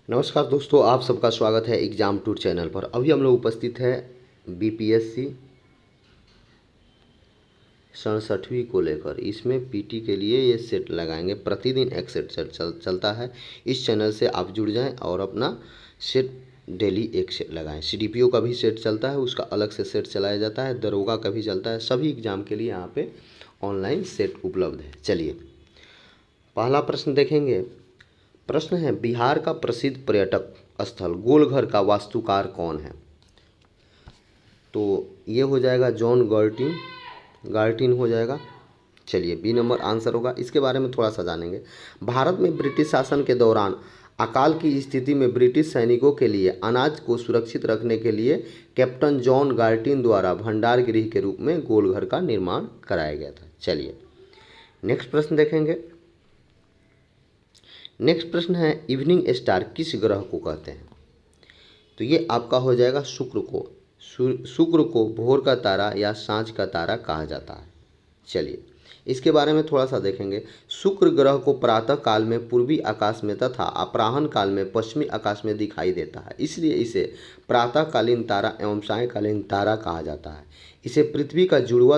नमस्कार दोस्तों, आप सबका स्वागत है एग्ज़ाम टूर चैनल पर। अभी हम लोग उपस्थित है बीपीएससी 67वीं को लेकर। इसमें पीटी के लिए ये सेट लगाएंगे। प्रतिदिन एक सेट चलता है। इस चैनल से आप जुड़ जाएं और अपना सेट डेली एक सेट लगाएं। सीडीपीओ का भी सेट चलता है, उसका अलग से सेट चलाया जाता है। दरोगा का भी चलता है। सभी एग्ज़ाम के लिए यहाँ पे ऑनलाइन सेट उपलब्ध है। चलिए पहला प्रश्न देखेंगे। प्रश्न है, बिहार का प्रसिद्ध पर्यटक स्थल गोलघर का वास्तुकार कौन है? तो ये हो जाएगा जॉन गार्टिन। गार्टिन हो जाएगा। चलिए बी नंबर आंसर होगा। इसके बारे में थोड़ा सा जानेंगे। भारत में ब्रिटिश शासन के दौरान अकाल की स्थिति में ब्रिटिश सैनिकों के लिए अनाज को सुरक्षित रखने के लिए कैप्टन जॉन गार्टिन द्वारा भंडार गृह के रूप में गोलघर का निर्माण कराया गया था। चलिए नेक्स्ट प्रश्न देखेंगे। नेक्स्ट प्रश्न है, इवनिंग स्टार किस ग्रह को कहते हैं? तो ये आपका हो जाएगा शुक्र को। शुक्र को भोर का तारा या सांझ का तारा कहा जाता है। चलिए इसके बारे में थोड़ा सा देखेंगे। शुक्र ग्रह को प्रातः काल में पूर्वी आकाश में तथा अपराह्न काल में पश्चिमी आकाश में दिखाई देता है, इसलिए इसे प्रातःकालीन तारा एवं सायंकालीन तारा कहा जाता है। इसे पृथ्वी का जुड़वा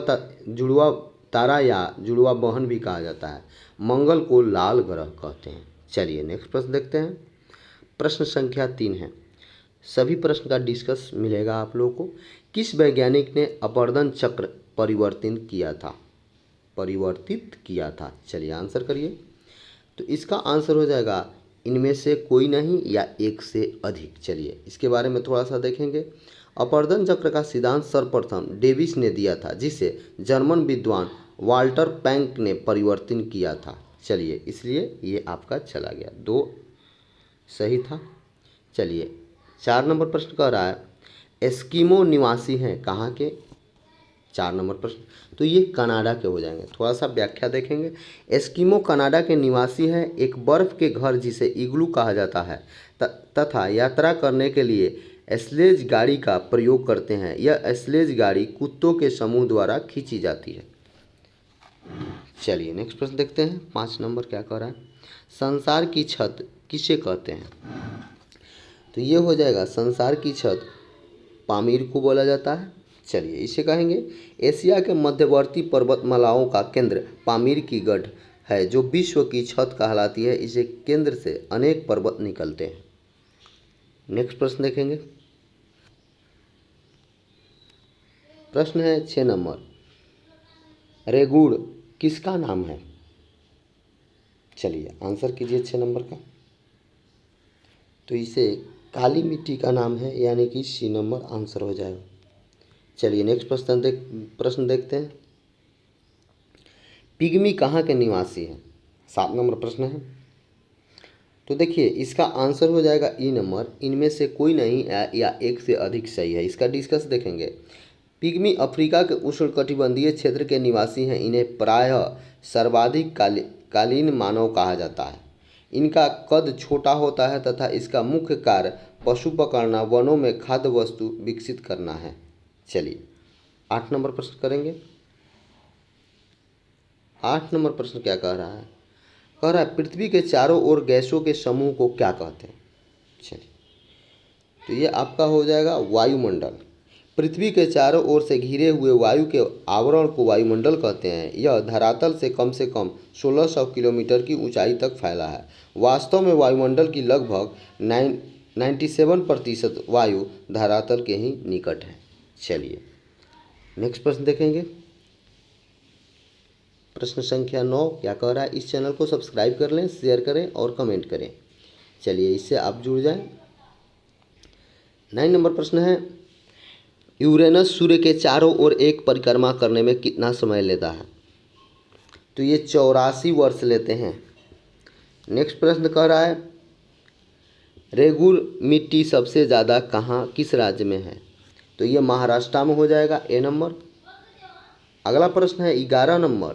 तारा या जुड़वा बहन भी कहा जाता है। मंगल को लाल ग्रह कहते हैं। चलिए नेक्स्ट प्रश्न देखते हैं। प्रश्न संख्या 3 है। सभी प्रश्न का डिस्कस मिलेगा आप लोगों को। किस वैज्ञानिक ने अपवर्तन चक्र परिवर्तित किया था? चलिए आंसर करिए। तो इसका आंसर हो जाएगा इनमें से कोई नहीं या एक से अधिक। चलिए इसके बारे में थोड़ा सा देखेंगे। अपवर्तन चक्र का सिद्धांत सर्वप्रथम डेविस ने दिया था, जिसे जर्मन विद्वान वाल्टर पैंक ने परिवर्तन किया था। चलिए इसलिए ये आपका चला गया, 2 सही था। चलिए 4 नंबर प्रश्न कह रहा है, एस्किमो निवासी हैं कहाँ के? 4 नंबर प्रश्न तो ये कनाडा के हो जाएंगे। थोड़ा सा व्याख्या देखेंगे। एस्किमो कनाडा के निवासी हैं, एक बर्फ़ के घर जिसे इग्लू कहा जाता है तथा यात्रा करने के लिए स्लेज गाड़ी का प्रयोग करते हैं। यह स्लेज गाड़ी कुत्तों के समूह द्वारा खींची जाती है। चलिए नेक्स्ट प्रश्न देखते हैं। 5 नंबर क्या कह रहा है, संसार की छत किसे कहते हैं? तो ये हो जाएगा संसार की छत पामीर को बोला जाता है। चलिए इसे कहेंगे। एशिया के मध्यवर्ती पर्वतमालाओं का केंद्र पामीर की गढ़ है, जो विश्व की छत कहलाती है। इसे केंद्र से अनेक पर्वत निकलते हैं। नेक्स्ट प्रश्न देखेंगे। प्रश्न है 6 नंबर, रेगुड़ किसका नाम है? चलिए आंसर कीजिए 6 नंबर का। तो इसे काली मिट्टी का नाम है, यानी कि सी नंबर आंसर हो जाएगा। चलिए नेक्स्ट प्रश्न देखते हैं। पिग्मी कहाँ के निवासी हैं? 7 नंबर प्रश्न है। तो देखिए इसका आंसर हो जाएगा ई नंबर, इनमें से कोई नहीं या एक से अधिक सही है। इसका डिस्कस देखेंगे। पिग्मी अफ्रीका के उष्णकटिबंधीय क्षेत्र के निवासी हैं। इन्हें प्रायः सर्वाधिक कालीन मानव कहा जाता है। इनका कद छोटा होता है तथा इसका मुख्य कार्य पशु पकड़ना, वनों में खाद्य वस्तु विकसित करना है। चलिए 8 नंबर प्रश्न करेंगे। 8 नंबर प्रश्न क्या कह रहा है? कह रहा है पृथ्वी के चारों ओर गैसों के समूह को क्या कहते हैं? चलिए तो ये आपका हो जाएगा वायुमंडल। पृथ्वी के चारों ओर से घिरे हुए वायु के आवरण को वायुमंडल कहते हैं। यह धरातल से कम 1600 किलोमीटर की ऊंचाई तक फैला है। वास्तव में वायुमंडल की लगभग 97% वायु धरातल के ही निकट है। चलिए नेक्स्ट प्रश्न देखेंगे। प्रश्न संख्या 9 क्या कह रहा है? इस चैनल को सब्सक्राइब कर लें, शेयर करें और कमेंट करें। चलिए इससे आप जुड़ जाएं। 9 नंबर प्रश्न है, यूरेनस सूर्य के चारों ओर एक परिक्रमा करने में कितना समय लेता है? तो ये 84 वर्ष लेते हैं। नेक्स्ट प्रश्न कह रहा है, रेगुड़ मिट्टी सबसे ज़्यादा किस राज्य में है? तो ये महाराष्ट्र में हो जाएगा, ए नंबर। अगला प्रश्न है 11 नंबर,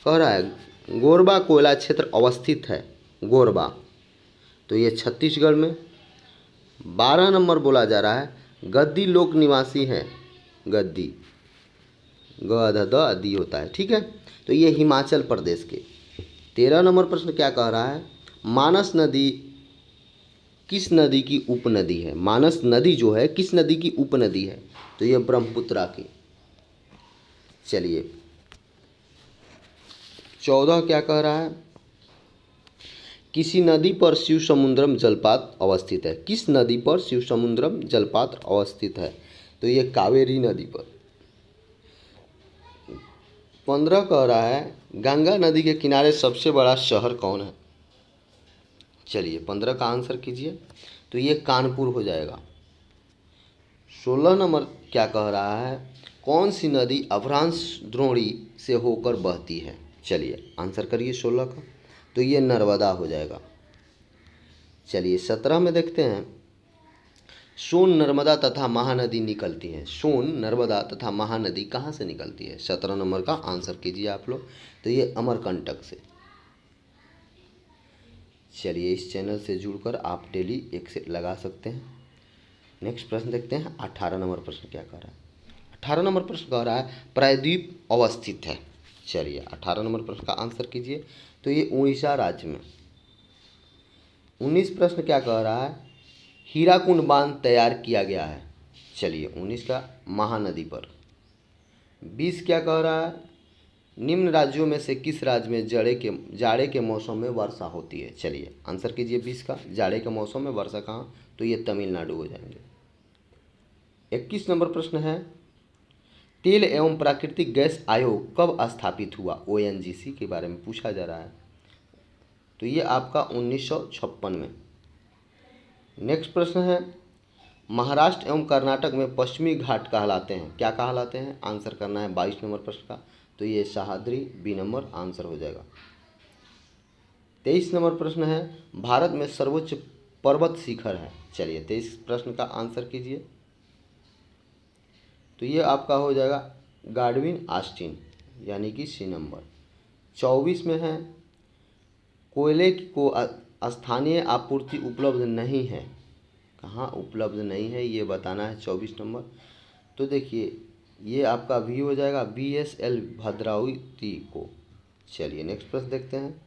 कह रहा है गोरबा कोयला क्षेत्र अवस्थित है। गोरबा तो ये छत्तीसगढ़ में। 12 नंबर बोला जा रहा है गद्दी लोक निवासी हैं। गद्दी दी होता है, ठीक है। तो ये हिमाचल प्रदेश के। 13 नंबर प्रश्न क्या कह रहा है? मानस नदी किस नदी की उपनदी है? मानस नदी जो है किस नदी की उपनदी है? तो ये ब्रह्मपुत्रा की। चलिए 14 क्या कह रहा है? किसी नदी पर शिव समुद्रम जलपात अवस्थित है। किस नदी पर शिव समुद्रम जलपात अवस्थित है? तो ये कावेरी नदी पर। 15 कह रहा है गंगा नदी के किनारे सबसे बड़ा शहर कौन है? चलिए 15 का आंसर कीजिए। तो ये कानपुर हो जाएगा। 16 नंबर क्या कह रहा है? कौन सी नदी अभ्रंश द्रोणी से होकर बहती है? चलिए आंसर करिए 16 का। तो ये नर्मदा हो जाएगा। चलिए 17 में देखते हैं। सोन नर्मदा तथा महानदी निकलती है। सोन नर्मदा तथा महानदी कहाँ से निकलती है? 17 नंबर का आंसर कीजिए आप लोग। तो ये अमरकंटक से। चलिए इस चैनल से जुड़कर आप डेली एक से लगा सकते हैं। नेक्स्ट प्रश्न देखते हैं। 18 नंबर प्रश्न क्या कह रहा है? 18 नंबर प्रश्न कह रहा है प्रायद्वीप अवस्थित है। चलिए 18 नंबर प्रश्न का आंसर कीजिए। तो ये उड़ीसा राज्य में। 19 प्रश्न क्या कह रहा है? हीराकुंड बांध तैयार किया गया है। चलिए 19 का महानदी पर। 20 क्या कह रहा है? निम्न राज्यों में से किस राज्य में जाड़े के मौसम में वर्षा होती है? चलिए आंसर कीजिए 20 का। जाड़े के मौसम में वर्षा कहाँ? तो ये तमिलनाडु हो जाएंगे। 21 नंबर प्रश्न है तेल एवं प्राकृतिक गैस आयोग कब स्थापित हुआ? ONGC के बारे में पूछा जा रहा है। तो ये आपका 1956 में। नेक्स्ट प्रश्न है महाराष्ट्र एवं कर्नाटक में पश्चिमी घाट कहलाते हैं। क्या कहलाते हैं? आंसर करना है 22 नंबर प्रश्न का। तो ये सह्याद्री बी नंबर आंसर हो जाएगा। 23 नंबर प्रश्न है भारत में सर्वोच्च पर्वत शिखर है। चलिए 23 प्रश्न का आंसर कीजिए। तो ये आपका हो जाएगा गार्डविन आस्टीन यानी कि सी नंबर। 24 में है कोयले को स्थानीय आपूर्ति उपलब्ध नहीं है। कहाँ उपलब्ध नहीं है ये बताना है 24 नंबर। तो देखिए ये आपका भी हो जाएगा BSL भद्रावती को। चलिए नेक्स्ट प्रश्न देखते हैं।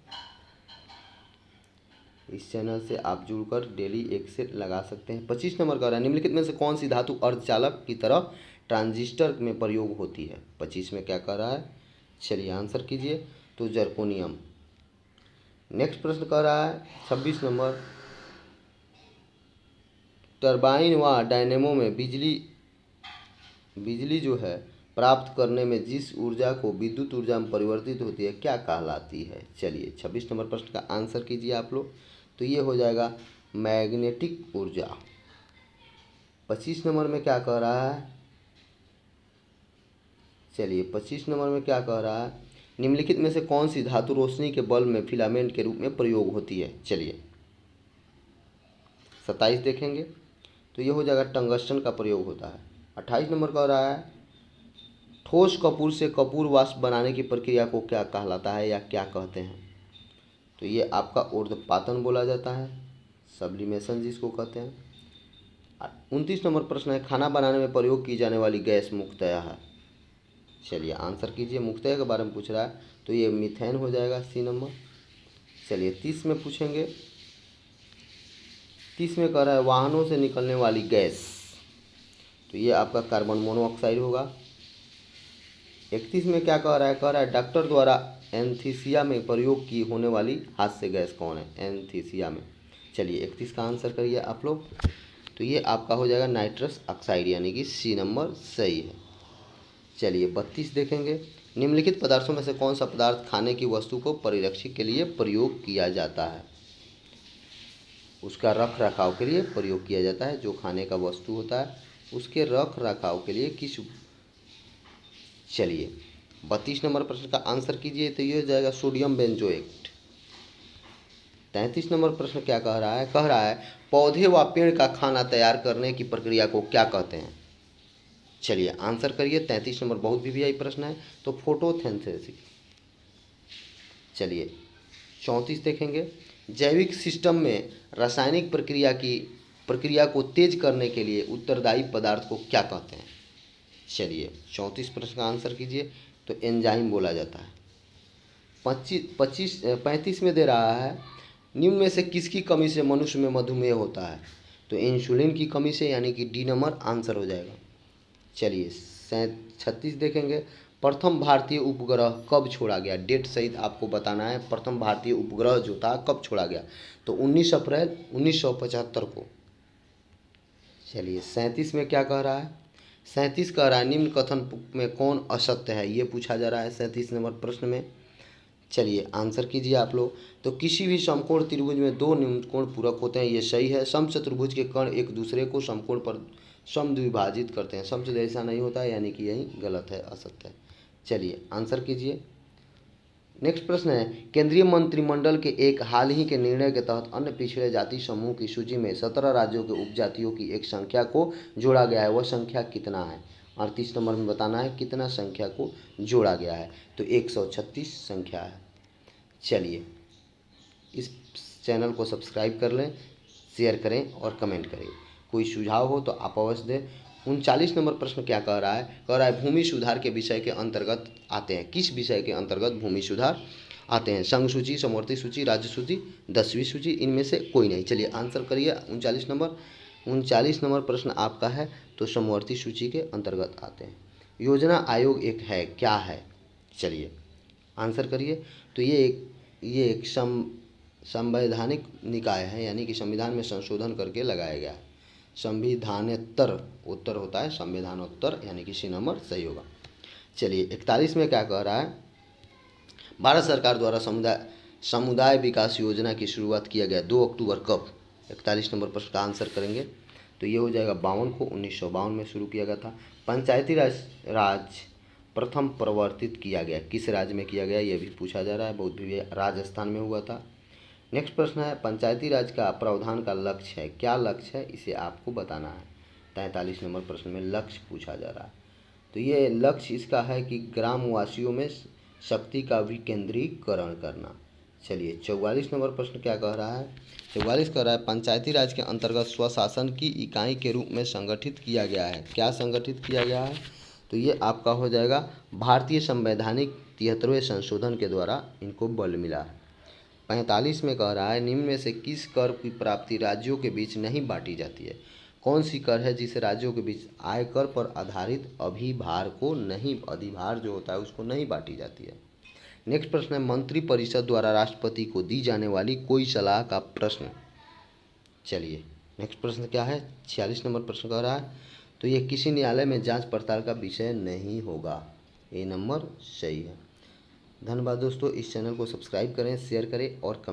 इस चैनल से आप जुड़कर डेली एक से लगा सकते हैं। 25 नंबर का रहा है निम्नलिखित में से कौन सी धातु अर्धचालक की तरह ट्रांजिस्टर में प्रयोग होती है? 25 में क्या कर रहा है? चलिए आंसर कीजिए। तो जर्कोनियम। नेक्स्ट प्रश्न कह रहा है 26 नंबर टरबाइन व डायनेमो में बिजली जो है प्राप्त करने में जिस ऊर्जा को विद्युत ऊर्जा में परिवर्तित होती है क्या कहलाती है? चलिए 26 नंबर प्रश्न का आंसर कीजिए आप लोग। तो ये हो जाएगा मैग्नेटिक ऊर्जा। 25 नंबर में क्या कह रहा है? चलिए 25 नंबर में क्या कह रहा है? निम्नलिखित में से कौन सी धातु रोशनी के बल्ब में फिलामेंट के रूप में प्रयोग होती है? चलिए 27 देखेंगे। तो ये हो जाएगा टंगस्टन का प्रयोग होता है। 28 नंबर कह रहा है ठोस कपूर से कपूर वाष्प बनाने की प्रक्रिया को क्या कहलाता है या क्या कहते हैं? तो ये आपका ऊर्ध्वपातन बोला जाता है, सब्लिमेशन जिसको कहते हैं। 29 नंबर प्रश्न है खाना बनाने में प्रयोग की जाने वाली गैस मुख्यतः है। चलिए आंसर कीजिए। मुख्यतः के बारे में पूछ रहा है तो ये मीथेन हो जाएगा सी नंबर। चलिए 30 में पूछेंगे। 30 में कह रहा है वाहनों से निकलने वाली गैस। तो ये आपका कार्बन मोनोऑक्साइड होगा। 31 में क्या कह रहा है? कह रहा है डॉक्टर द्वारा एंथीसिया में प्रयोग की होने वाली हास्य गैस कौन है? एंथीसिया में। चलिए 31 का आंसर करिए आप लोग। तो ये आपका हो जाएगा नाइट्रस ऑक्साइड यानी कि सी नंबर सही है। चलिए 32 देखेंगे। निम्नलिखित पदार्थों में से कौन सा पदार्थ खाने की वस्तु को परिरक्षित के लिए प्रयोग किया जाता है? उसका रख रखाव के लिए प्रयोग किया जाता है। जो खाने का वस्तु होता है उसके रख रखाव के लिए किस। चलिए 32 नंबर प्रश्न का आंसर कीजिए। तो ये हो जाएगा सोडियम बेंजोएट। 33 नंबर प्रश्न क्या कह रहा है? कह रहा है पौधे व पेड़ का खाना तैयार करने की प्रक्रिया को क्या कहते हैं? चलिए आंसर करिए। 33 नंबर बहुत VVI प्रश्न है। तो फोटोसिंथेसिस। चलिए 34 देखेंगे। जैविक सिस्टम में रासायनिक प्रक्रिया को तेज करने के लिए उत्तरदायी पदार्थ को क्या कहते हैं? चलिए 34 प्रश्न का आंसर कीजिए। तो एंजाइम बोला जाता है। 35 में दे रहा है निम्न में से किसकी कमी से मनुष्य में मधुमेह होता है? तो इंसुलिन की कमी से, यानी कि डी नंबर आंसर हो जाएगा। चलिए 36 देखेंगे। प्रथम भारतीय उपग्रह कब छोड़ा गया? डेट सहित आपको बताना है। प्रथम भारतीय उपग्रह जो था कब छोड़ा गया? तो 19 अप्रैल 1975 को। चलिए 37 में क्या कह रहा है? 37 कह रहा है निम्न कथन में कौन असत्य है, ये पूछा जा रहा है 37 नंबर प्रश्न में। चलिए आंसर कीजिए आप लोग। तो किसी भी समकोण त्रिभुज में दो निम्नकोण पूरक होते हैं, ये सही है। समचतुर्भुज के कर्ण एक दूसरे को समकोण पर समद्विभाजित करते हैं, समचतुर्भुज ऐसा नहीं होता है, यानी कि यही गलत है, असत्य है। चलिए आंसर कीजिए। नेक्स्ट प्रश्न है, केंद्रीय मंत्रिमंडल के एक हाल ही के निर्णय के तहत अन्य पिछड़े जाति समूह की सूची में 17 राज्यों के उपजातियों की एक संख्या को जोड़ा गया है, वह संख्या कितना है? 38 नंबर में बताना है कितना संख्या को जोड़ा गया है। तो 136 संख्या है। चलिए इस चैनल को सब्सक्राइब कर लें, शेयर करें और कमेंट करें। कोई सुझाव हो तो आप अवश्य दें। 39 नंबर प्रश्न क्या कह रहा है? कह रहा है भूमि सुधार के विषय के अंतर्गत आते हैं। किस विषय के अंतर्गत भूमि सुधार आते हैं? संघ सूची, समवर्ती सूची, राज्य सूची, 10वीं सूची, इनमें से कोई नहीं। चलिए आंसर करिए। 39 नंबर प्रश्न आपका है, तो समवर्ती सूची के अंतर्गत आते हैं। योजना आयोग एक है, क्या है? चलिए आंसर करिए। तो ये एक संवैधानिक निकाय है, यानी कि संविधान में संशोधन करके लगाया गया है। संविधानोत्तर उत्तर होता है, संविधानोत्तर, यानी कि सी नंबर सही होगा। चलिए 41 में क्या कह रहा है? भारत सरकार द्वारा समुदाय विकास योजना की शुरुआत किया गया 2 अक्टूबर कब? 41 नंबर प्रश्न का आंसर करेंगे तो ये हो जाएगा 52 को। 1952 में शुरू किया गया था। पंचायती राज प्रथम प्रवर्तित किया गया किस राज्य में किया गया, ये भी पूछा जा रहा है। बहुत भी राजस्थान में हुआ था। नेक्स्ट प्रश्न है, पंचायती राज का प्रावधान का लक्ष्य है, क्या लक्ष्य है, इसे आपको बताना है। 43 नंबर प्रश्न में लक्ष्य पूछा जा रहा है। तो ये लक्ष्य इसका है कि ग्रामवासियों में शक्ति का विकेंद्रीकरण करना। चलिए 44 नंबर प्रश्न क्या कह रहा है? 44 कह रहा है पंचायती राज के अंतर्गत स्वशासन की इकाई के रूप में संगठित किया गया है, क्या संगठित किया गया है? तो ये आपका हो जाएगा भारतीय संवैधानिक 73वें संशोधन के द्वारा इनको बल मिला है। 45 में कह रहा है निम्न में से किस कर की प्राप्ति राज्यों के बीच नहीं बांटी जाती है? कौन सी कर है जिसे राज्यों के बीच आयकर पर आधारित अधिभार को नहीं, अधिभार जो होता है उसको नहीं बांटी जाती है? नेक्स्ट प्रश्न है, मंत्रिपरिषद द्वारा राष्ट्रपति को दी जाने वाली कोई सलाह का प्रश्न। चलिए नेक्स्ट प्रश्न क्या है? 46 नंबर प्रश्न कह रहा है तो ये किसी न्यायालय में जांच पड़ताल का विषय नहीं होगा, ए नंबर सही है। धन्यवाद दोस्तों, इस चैनल को सब्सक्राइब करें, शेयर करें और कमेंट